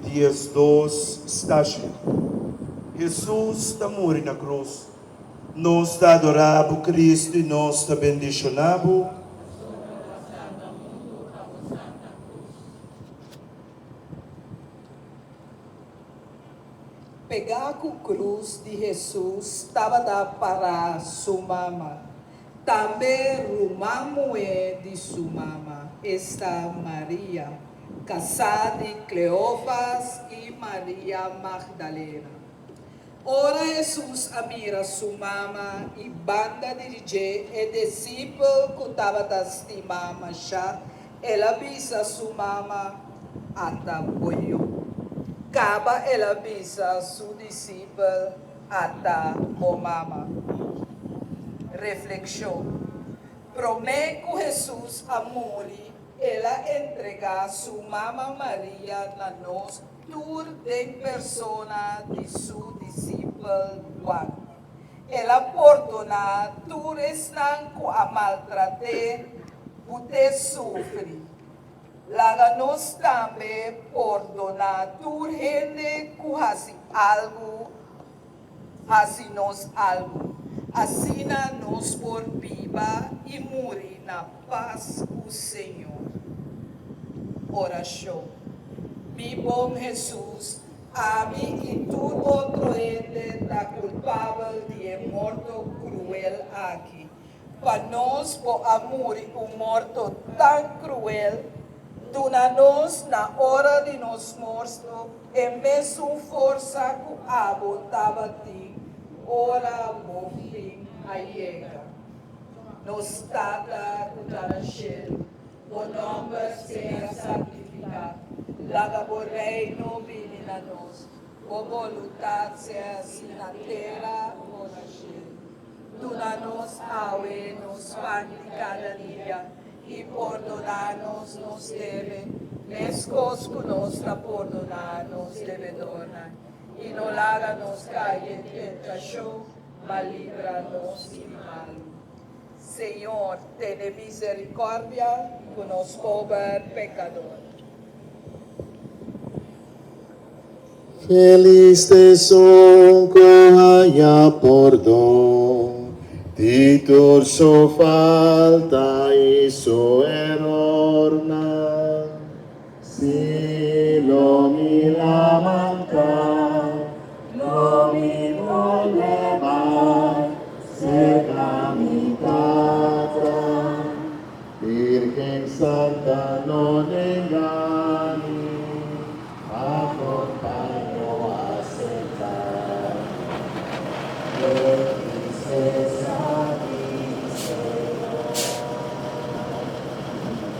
dias 2 estágio. Jesus está morrendo na cruz. Nós está adorando Cristo e nós está bendicionando. Pegar a cruz de Jesus estava da para sua mama. Também uma mulher de sua mama, esta Maria, casada de Cleofas e Maria Magdalena. Ora Jesus admira sua mama e banda de DJ e discípulo que estava das de mama já. Ela avisa sua mama até boiou. Acaba ela avisa seu discípulo até o mama. Reflexão. Promete que Jesus a morrer, ela entregar sua mama Maria na nós, tour de persona de seu discípulo Juan. Ela perdonar tour estão com a maltratar, poder sofrer. Laga nós também perdonar tour gente que faz algo, assim nós algo. Assim nos por viva e morrer na paz do Senhor. Oração. Mi bom Jesus, a mim e todo outro ente da culpável de morto cruel aqui. Para nós, por amor e um morto tão cruel, dona-nos na hora de nos mortos, em vez de força que abotava ti. Ora, meu fim, aiega. Nos tata cutarachel, o nome seja santificado. Laga o reino vini na nós, o voluntade seja assim na terra como na céu. Dona-nos aue nos pão de cada dia, e perdonar-nos nos deve, mescos que nos perdonar-nos devedora. E não larga-nos cair em tentação, mas livra-nos do mal. Senhor, tenha misericórdia conosco, pobre pecador. Feliz tesoro que haya perdón, titur so falta y so error na, si lo mi la manca.